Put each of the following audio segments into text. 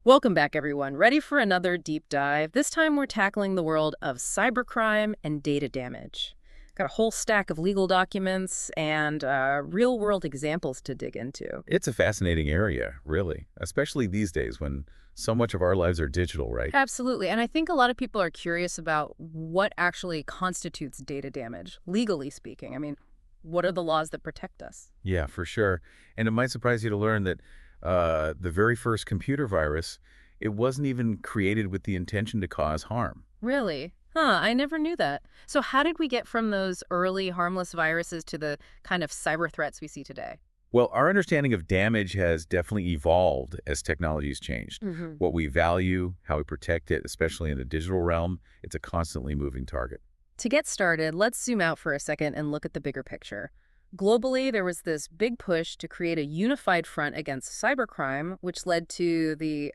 Welcome back, everyone. Ready for another deep dive? This time we're tackling the world of cybercrime and data damage. Got a whole stack of legal documents and real-world examples to dig into. It's a fascinating area, really, especially these days when so much of our lives are digital, right? Absolutely. And I think a lot of people are curious about what actually constitutes data damage, legally speaking. I mean, what are the laws that protect us? Yeah, for sure. And it might surprise you to learn that the very first computer virus, it wasn't even created with the intention to cause harm. Really? Huh, I never knew that. So how did we get from those early harmless viruses to the kind of cyber threats we see today? Well, our understanding of damage has definitely evolved as technology's changed. What we value, how we protect it, especially in the digital realm, it's a constantly moving target. To get started, let's zoom out for a second and look at the bigger picture. Globally, there was this big push to create a unified front against cybercrime, which led to the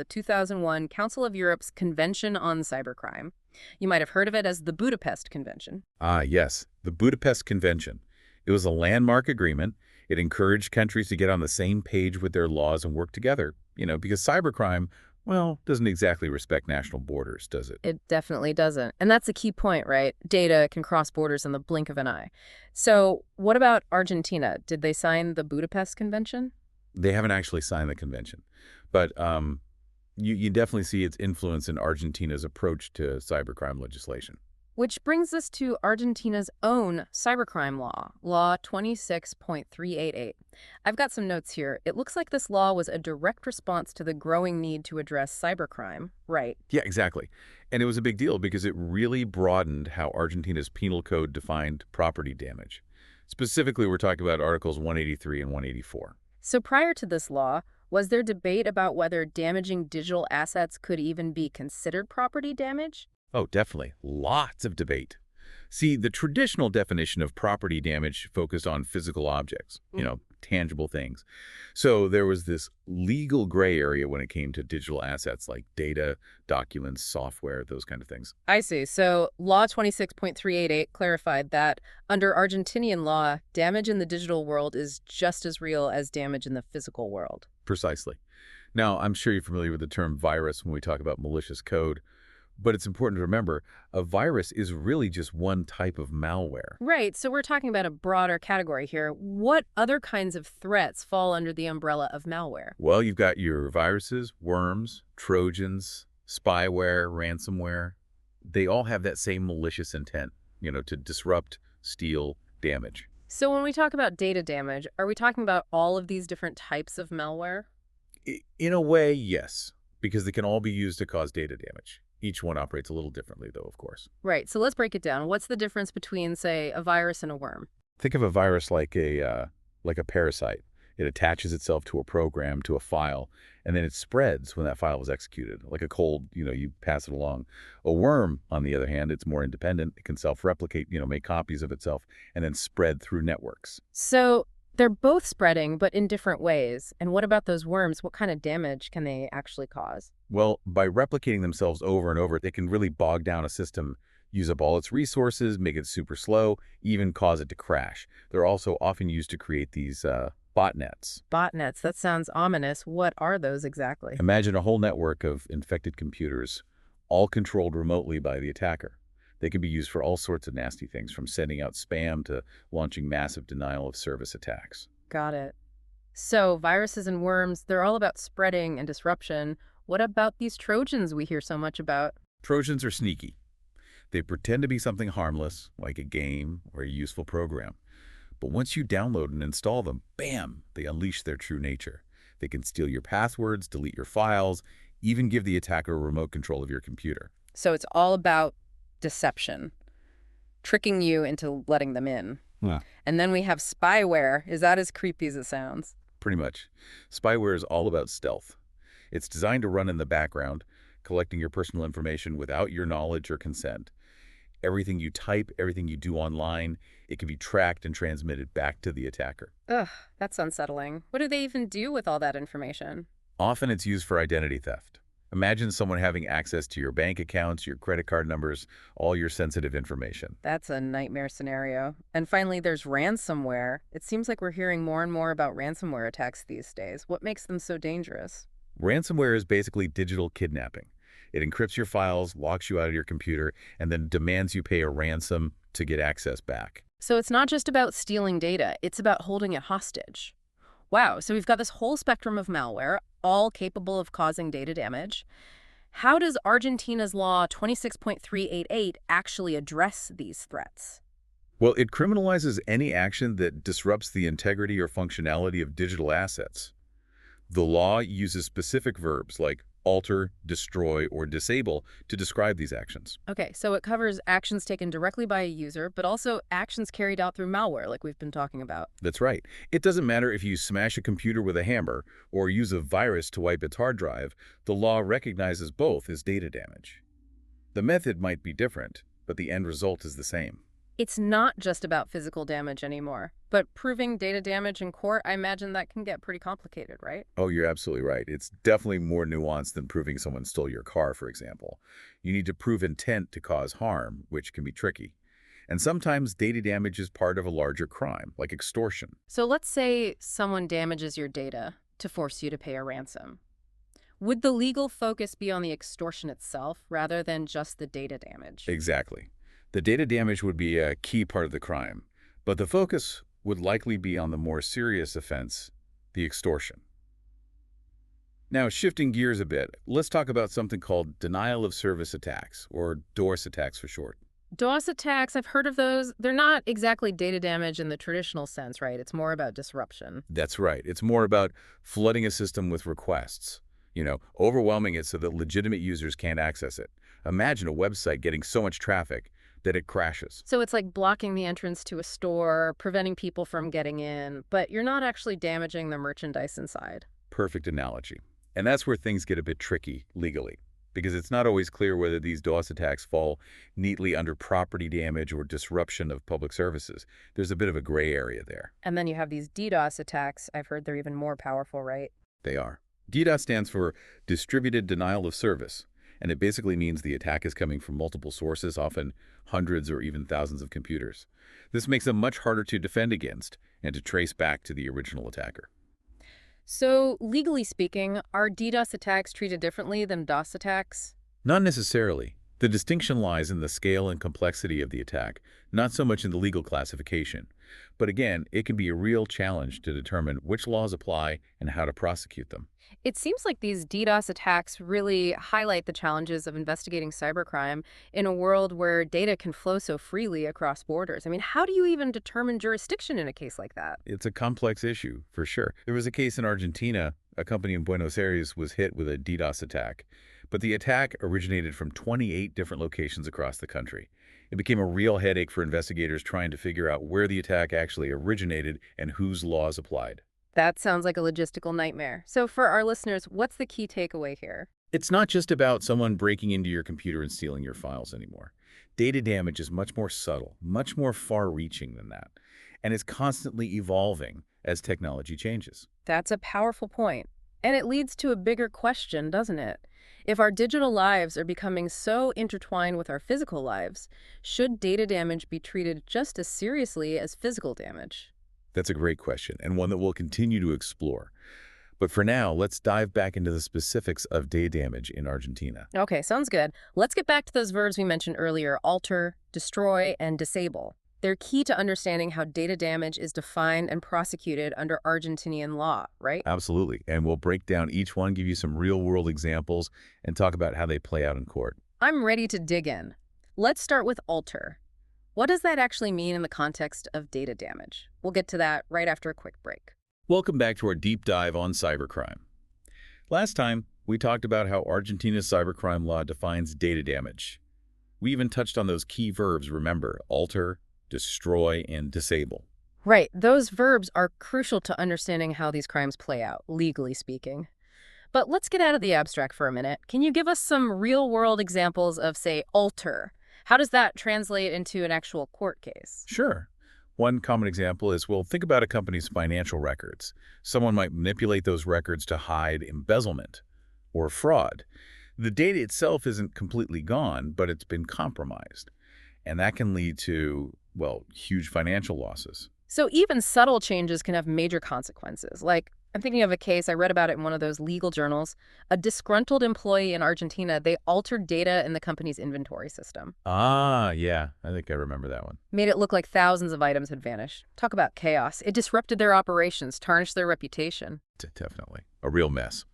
2001 Council of Europe's Convention on Cybercrime. You might have heard of it as the Budapest Convention. Ah, yes, the Budapest Convention. It was a landmark agreement. It encouraged countries to get on the same page with their laws and work together, because cybercrime, well, doesn't exactly respect national borders, does it? It definitely doesn't. And that's a key point, right? Data can cross borders in the blink of an eye. So what about Argentina? Did they sign the Budapest Convention? They haven't actually signed the convention, but you definitely see its influence in Argentina's approach to cybercrime legislation. Which brings us to Argentina's own cybercrime law, Law 26.388. I've got some notes here. It looks like this law was a direct response to the growing need to address cybercrime, right? Yeah, exactly. And it was a big deal because it really broadened how Argentina's penal code defined property damage. Specifically, we're talking about Articles 183 and 184. So prior to this law, was there debate about whether damaging digital assets could even be considered property damage? Oh, definitely. Lots of debate. See, the traditional definition of property damage focused on physical objects, tangible things. So there was this legal gray area when it came to digital assets like data, documents, software, those kind of things. I see. So Law 26.388 clarified that under Argentinian law, damage in the digital world is just as real as damage in the physical world. Precisely. Now, I'm sure you're familiar with the term virus when we talk about malicious code. But it's important to remember, a virus is really just one type of malware. Right, so we're talking about a broader category here. What other kinds of threats fall under the umbrella of malware? Well, you've got your viruses, worms, trojans, spyware, ransomware. They all have that same malicious intent, to disrupt, steal, damage. So when we talk about data damage, are we talking about all of these different types of malware? In a way, yes, because they can all be used to cause data damage. Each one operates a little differently, though, of course. Right, so let's break it down. What's the difference between, say, a virus and a worm? Think of a virus like a parasite. It attaches itself to a program, to a file, and then it spreads when that file is executed. Like a cold, you pass it along. A worm, on the other hand, it's more independent. It can self-replicate, make copies of itself, and then spread through networks. So they're both spreading, but in different ways. And what about those worms? What kind of damage can they actually cause? Well, by replicating themselves over and over, they can really bog down a system, use up all its resources, make it super slow, even cause it to crash. They're also often used to create these botnets. Botnets, that sounds ominous. What are those exactly? Imagine a whole network of infected computers, all controlled remotely by the attacker. They can be used for all sorts of nasty things, from sending out spam to launching massive denial of service attacks. Got it. So viruses and worms, they're all about spreading and disruption. What about these Trojans we hear so much about? Trojans are sneaky. They pretend to be something harmless, like a game or a useful program. But once you download and install them, bam, they unleash their true nature. They can steal your passwords, delete your files, even give the attacker remote control of your computer. So it's all about deception, tricking you into letting them in. Yeah. And then we have spyware. Is that as creepy as it sounds? Pretty much. Spyware is all about stealth. It's designed to run in the background, collecting your personal information without your knowledge or consent. Everything you type, everything you do online, it can be tracked and transmitted back to the attacker. Ugh, that's unsettling. What do they even do with all that information? Often it's used for identity theft. Imagine someone having access to your bank accounts, your credit card numbers, all your sensitive information. That's a nightmare scenario. And finally, there's ransomware. It seems like we're hearing more and more about ransomware attacks these days. What makes them so dangerous? Ransomware is basically digital kidnapping. It encrypts your files, locks you out of your computer, and then demands you pay a ransom to get access back. So it's not just about stealing data, it's about holding it hostage. Wow, so we've got this whole spectrum of malware, all capable of causing data damage. How does Argentina's law 26.388 actually address these threats? Well, it criminalizes any action that disrupts the integrity or functionality of digital assets. The law uses specific verbs like alter, destroy, or disable to describe these actions. Okay, so it covers actions taken directly by a user, but also actions carried out through malware, like we've been talking about. That's right. It doesn't matter if you smash a computer with a hammer or use a virus to wipe its hard drive, the law recognizes both as data damage. The method might be different, but the end result is the same. It's not just about physical damage anymore, but proving data damage in court, I imagine that can get pretty complicated, right? Oh, you're absolutely right. It's definitely more nuanced than proving someone stole your car, for example. You need to prove intent to cause harm, which can be tricky. And sometimes data damage is part of a larger crime, like extortion. So let's say someone damages your data to force you to pay a ransom. Would the legal focus be on the extortion itself rather than just the data damage? Exactly. The data damage would be a key part of the crime, but the focus would likely be on the more serious offense, the extortion. Now, shifting gears a bit, let's talk about something called denial of service attacks, or DORS attacks for short. DOS attacks, I've heard of those. They're not exactly data damage in the traditional sense, right? It's more about disruption. That's right. It's more about flooding a system with requests, overwhelming it so that legitimate users can't access it. Imagine a website getting so much traffic that it crashes. So it's like blocking the entrance to a store, preventing people from getting in, but you're not actually damaging the merchandise inside. Perfect analogy. And that's where things get a bit tricky legally, because it's not always clear whether these DOS attacks fall neatly under property damage or disruption of public services. There's a bit of a gray area there. And then you have these DDoS attacks. I've heard they're even more powerful, right? They are. DDoS stands for Distributed Denial of Service, and it basically means the attack is coming from multiple sources, often hundreds or even thousands of computers. This makes them much harder to defend against and to trace back to the original attacker. So, legally speaking, are DDoS attacks treated differently than DOS attacks? Not necessarily. The distinction lies in the scale and complexity of the attack, not so much in the legal classification. But again, it can be a real challenge to determine which laws apply and how to prosecute them. It seems like these DDoS attacks really highlight the challenges of investigating cybercrime in a world where data can flow so freely across borders. I mean, how do you even determine jurisdiction in a case like that? It's a complex issue, for sure. There was a case in Argentina. A company in Buenos Aires was hit with a DDoS attack, but the attack originated from 28 different locations across the country. It became a real headache for investigators trying to figure out where the attack actually originated and whose laws applied. That sounds like a logistical nightmare. So for our listeners, what's the key takeaway here? It's not just about someone breaking into your computer and stealing your files anymore. Data damage is much more subtle, much more far-reaching than that, and is constantly evolving as technology changes. That's a powerful point. And it leads to a bigger question, doesn't it? If our digital lives are becoming so intertwined with our physical lives, should data damage be treated just as seriously as physical damage? That's a great question, and one that we'll continue to explore. But for now, let's dive back into the specifics of data damage in Argentina. Okay, sounds good. Let's get back to those verbs we mentioned earlier, alter, destroy, and disable. They're key to understanding how data damage is defined and prosecuted under Argentinian law, right? Absolutely, and we'll break down each one, give you some real-world examples, and talk about how they play out in court. I'm ready to dig in. Let's start with alter. What does that actually mean in the context of data damage? We'll get to that right after a quick break. Welcome back to our deep dive on cybercrime. Last time, we talked about how Argentina's cybercrime law defines data damage. We even touched on those key verbs, remember, alter, destroy, and disable. Right, those verbs are crucial to understanding how these crimes play out, legally speaking. But let's get out of the abstract for a minute. Can you give us some real-world examples of, say, alter? How does that translate into an actual court case? Sure. One common example is, well, think about a company's financial records. Someone might manipulate those records to hide embezzlement or fraud. The data itself isn't completely gone, but it's been compromised. And that can lead to, well, huge financial losses. So even subtle changes can have major consequences, like I'm thinking of a case, I read about it in one of those legal journals. A disgruntled employee in Argentina, they altered data in the company's inventory system. Ah, yeah, I think I remember that one. Made it look like thousands of items had vanished. Talk about chaos. It disrupted their operations, tarnished their reputation. Definitely. A real mess.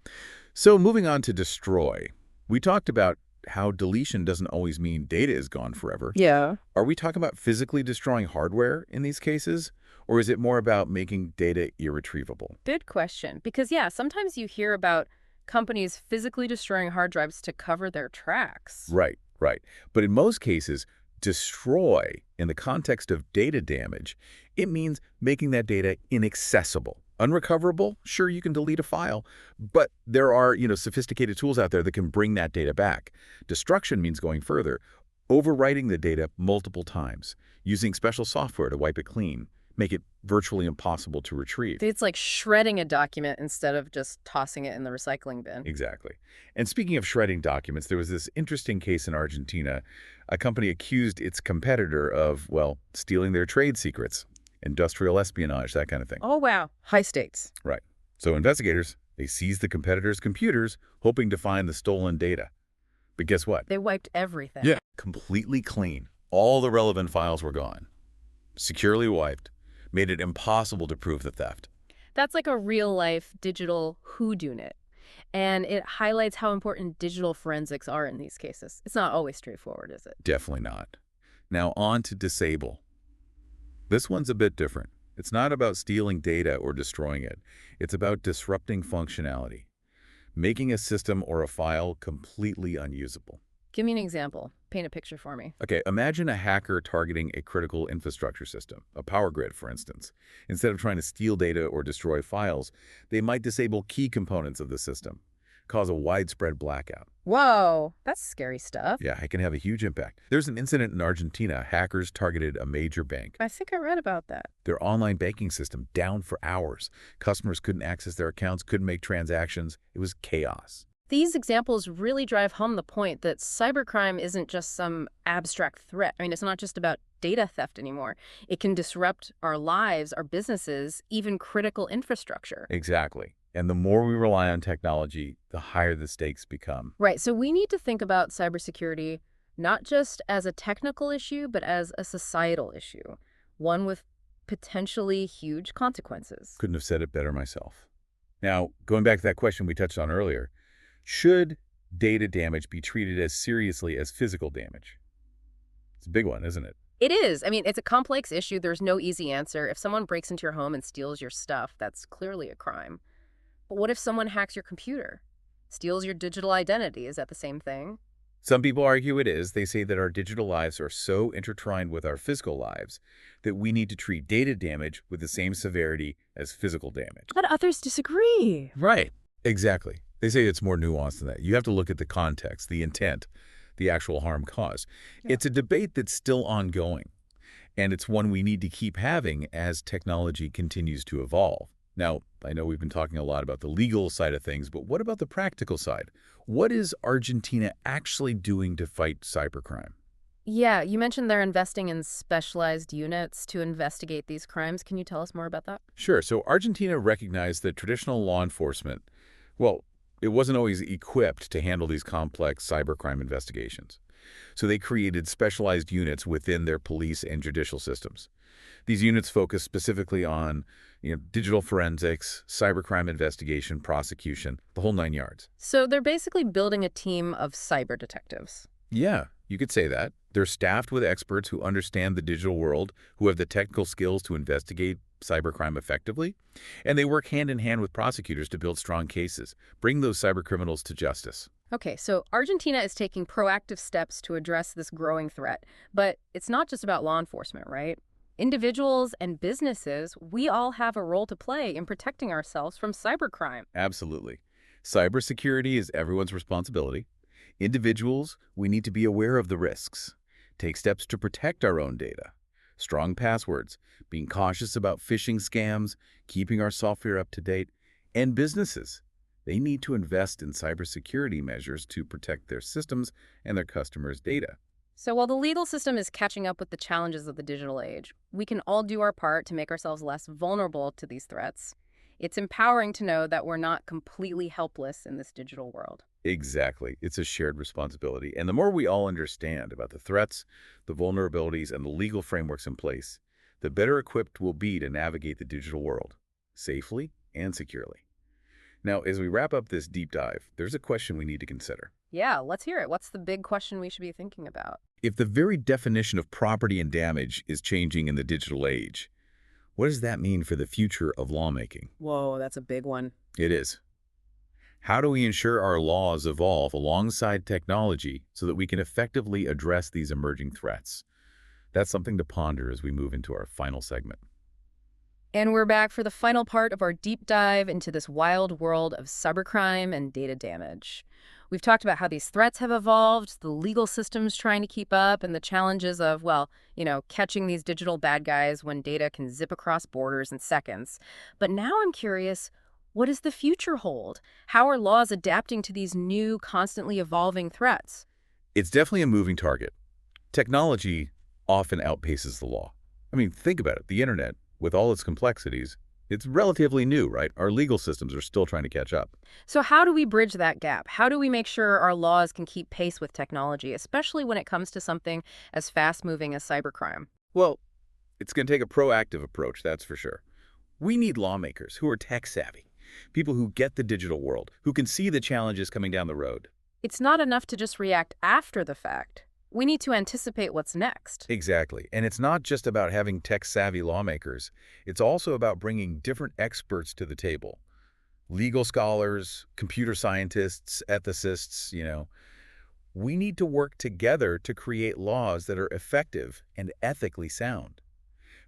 So moving on to destroy. We talked about how deletion doesn't always mean data is gone forever. Yeah. Are we talking about physically destroying hardware in these cases? Or is it more about making data irretrievable? Good question. Because, yeah, sometimes you hear about companies physically destroying hard drives to cover their tracks. Right, right. But in most cases, destroy, in the context of data damage, it means making that data inaccessible. Unrecoverable, sure, you can delete a file, but there are, sophisticated tools out there that can bring that data back. Destruction means going further, overwriting the data multiple times, using special software to wipe it clean, make it virtually impossible to retrieve. It's like shredding a document instead of just tossing it in the recycling bin. Exactly. And speaking of shredding documents, there was this interesting case in Argentina. A company accused its competitor of, well, stealing their trade secrets, industrial espionage, that kind of thing. Oh, wow. High stakes. Right. So investigators, they seized the competitor's computers, hoping to find the stolen data. But guess what? They wiped everything. Yeah. Completely clean. All the relevant files were gone. Securely wiped. Made it impossible to prove the theft. That's like a real-life digital whodunit. And it highlights how important digital forensics are in these cases. It's not always straightforward, is it? Definitely not. Now on to disable. This one's a bit different. It's not about stealing data or destroying it. It's about disrupting functionality, making a system or a file completely unusable. Give me an example. Paint a picture for me. Okay, imagine a hacker targeting a critical infrastructure system, a power grid, for instance. Instead of trying to steal data or destroy files, they might disable key components of the system, cause a widespread blackout. Whoa, that's scary stuff. Yeah, it can have a huge impact. There's an incident in Argentina. Hackers targeted a major bank. I think I read about that. Their online banking system down for hours. Customers couldn't access their accounts, couldn't make transactions. It was chaos. These examples really drive home the point that cybercrime isn't just some abstract threat. I mean, it's not just about data theft anymore. It can disrupt our lives, our businesses, even critical infrastructure. Exactly. And the more we rely on technology, the higher the stakes become. Right. So we need to think about cybersecurity not just as a technical issue, but as a societal issue, one with potentially huge consequences. Couldn't have said it better myself. Now, going back to that question we touched on earlier, should data damage be treated as seriously as physical damage? It's a big one, isn't it? It is. I mean, it's a complex issue. There's no easy answer. If someone breaks into your home and steals your stuff, that's clearly a crime. But what if someone hacks your computer, steals your digital identity? Is that the same thing? Some people argue it is. They say that our digital lives are so intertwined with our physical lives that we need to treat data damage with the same severity as physical damage. But others disagree. Right. Exactly. They say it's more nuanced than that. You have to look at the context, the intent, the actual harm caused. Yeah. It's a debate that's still ongoing, and it's one we need to keep having as technology continues to evolve. Now, I know we've been talking a lot about the legal side of things, but what about the practical side? What is Argentina actually doing to fight cybercrime? Yeah, you mentioned they're investing in specialized units to investigate these crimes. Can you tell us more about that? Sure. So Argentina recognized that traditional law enforcement, well, it wasn't always equipped to handle these complex cybercrime investigations. So they created specialized units within their police and judicial systems. These units focus specifically on digital forensics, cybercrime investigation, prosecution, the whole 9 yards. So they're basically building a team of cyber detectives. Yeah, you could say that. They're staffed with experts who understand the digital world, who have the technical skills to investigate cybercrime effectively, and they work hand in hand with prosecutors to build strong cases, bring those cybercriminals to justice. Okay, so Argentina is taking proactive steps to address this growing threat, but it's not just about law enforcement, right? Individuals and businesses, we all have a role to play in protecting ourselves from cybercrime. Absolutely. Cybersecurity is everyone's responsibility. Individuals, we need to be aware of the risks, take steps to protect our own data. Strong passwords, being cautious about phishing scams, keeping our software up to date, and businesses. They need to invest in cybersecurity measures to protect their systems and their customers' data. So while the legal system is catching up with the challenges of the digital age, we can all do our part to make ourselves less vulnerable to these threats. It's empowering to know that we're not completely helpless in this digital world. Exactly. It's a shared responsibility. And the more we all understand about the threats, the vulnerabilities, and the legal frameworks in place, the better equipped we'll be to navigate the digital world safely and securely. Now, as we wrap up this deep dive, there's a question we need to consider. Yeah, let's hear it. What's the big question we should be thinking about? If the very definition of property and damage is changing in the digital age, what does that mean for the future of lawmaking? Whoa, that's a big one. It is. How do we ensure our laws evolve alongside technology so that we can effectively address these emerging threats? That's something to ponder as we move into our final segment. And we're back for the final part of our deep dive into this wild world of cybercrime and data damage. We've talked about how these threats have evolved, the legal systems trying to keep up, and the challenges of, well, catching these digital bad guys when data can zip across borders in seconds. But now I'm curious, what does the future hold? How are laws adapting to these new, constantly evolving threats? It's definitely a moving target. Technology often outpaces the law. I mean, think about it. The internet, with all its complexities, it's relatively new, right? Our legal systems are still trying to catch up. So how do we bridge that gap? How do we make sure our laws can keep pace with technology, especially when it comes to something as fast-moving as cybercrime? Well, it's going to take a proactive approach, that's for sure. We need lawmakers who are tech-savvy, people who get the digital world, who can see the challenges coming down the road. It's not enough to just react after the fact. We need to anticipate what's next. Exactly. And it's not just about having tech-savvy lawmakers. It's also about bringing different experts to the table. Legal scholars, computer scientists, ethicists. We need to work together to create laws that are effective and ethically sound.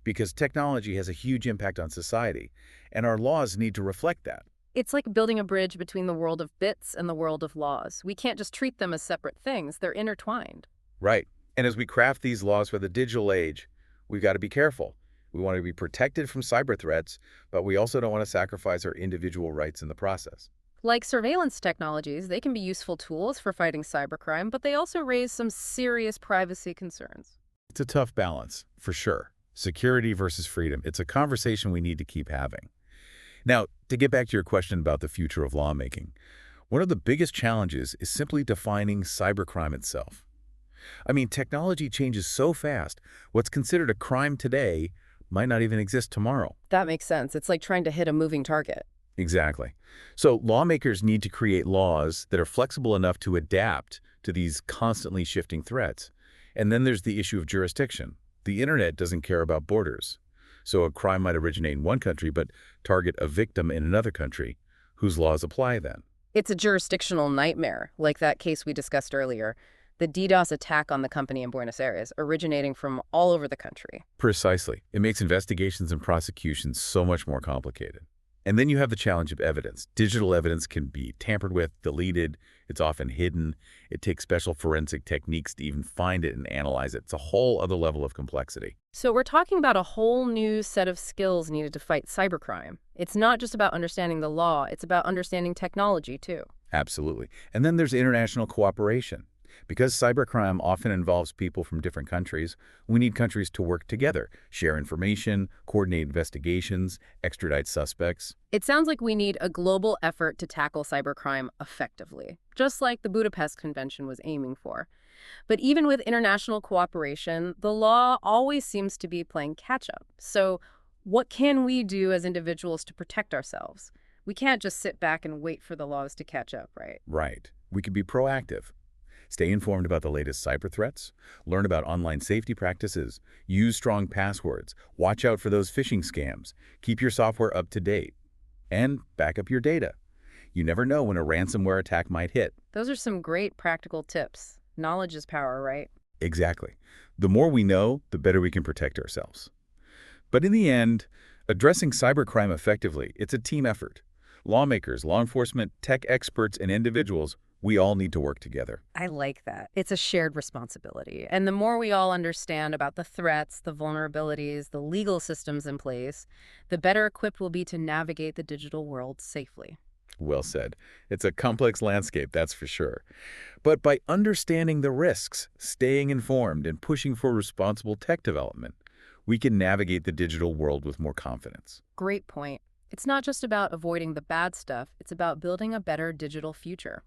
Because technology has a huge impact on society, and our laws need to reflect that. It's like building a bridge between the world of bits and the world of laws. We can't just treat them as separate things. They're intertwined. Right. And as we craft these laws for the digital age, we've got to be careful. We want to be protected from cyber threats, but we also don't want to sacrifice our individual rights in the process. Like surveillance technologies, they can be useful tools for fighting cybercrime, but they also raise some serious privacy concerns. It's a tough balance, for sure. Security versus freedom. It's a conversation we need to keep having. Now, to get back to your question about the future of lawmaking, one of the biggest challenges is simply defining cybercrime itself. I mean, technology changes so fast, what's considered a crime today might not even exist tomorrow. That makes sense. It's like trying to hit a moving target. Exactly. So lawmakers need to create laws that are flexible enough to adapt to these constantly shifting threats. And then there's the issue of jurisdiction. The internet doesn't care about borders. So a crime might originate in one country but target a victim in another country. Whose laws apply then? It's a jurisdictional nightmare, like that case we discussed earlier. The DDoS attack on the company in Buenos Aires, originating from all over the country. Precisely. It makes investigations and prosecutions so much more complicated. And then you have the challenge of evidence. Digital evidence can be tampered with, deleted. It's often hidden. It takes special forensic techniques to even find it and analyze it. It's a whole other level of complexity. So we're talking about a whole new set of skills needed to fight cybercrime. It's not just about understanding the law. It's about understanding technology, too. Absolutely. And then there's international cooperation. Because cybercrime often involves people from different countries, we need countries to work together, share information, coordinate investigations, extradite suspects. It sounds like we need a global effort to tackle cybercrime effectively, just like the Budapest Convention was aiming for. But even with international cooperation, the law always seems to be playing catch-up. So what can we do as individuals to protect ourselves? We can't just sit back and wait for the laws to catch up, right? Right. We can be proactive. Stay informed about the latest cyber threats, learn about online safety practices, use strong passwords, watch out for those phishing scams, keep your software up to date, and back up your data. You never know when a ransomware attack might hit. Those are some great practical tips. Knowledge is power, right? Exactly. The more we know, the better we can protect ourselves. But in the end, addressing cybercrime effectively, it's a team effort. Lawmakers, law enforcement, tech experts, and individuals, we all need to work together. I like that. It's a shared responsibility. And the more we all understand about the threats, the vulnerabilities, the legal systems in place, the better equipped we'll be to navigate the digital world safely. Well said. It's a complex landscape, that's for sure. But by understanding the risks, staying informed, and pushing for responsible tech development, we can navigate the digital world with more confidence. Great point. It's not just about avoiding the bad stuff, it's about building a better digital future.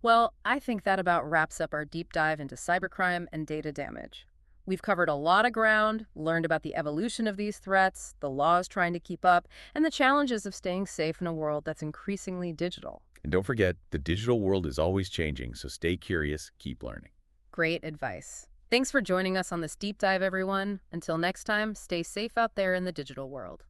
Well, I think that about wraps up our deep dive into cybercrime and data damage. We've covered a lot of ground, learned about the evolution of these threats, the laws trying to keep up, and the challenges of staying safe in a world that's increasingly digital. And don't forget, the digital world is always changing, so stay curious, keep learning. Great advice. Thanks for joining us on this deep dive, everyone. Until next time, stay safe out there in the digital world.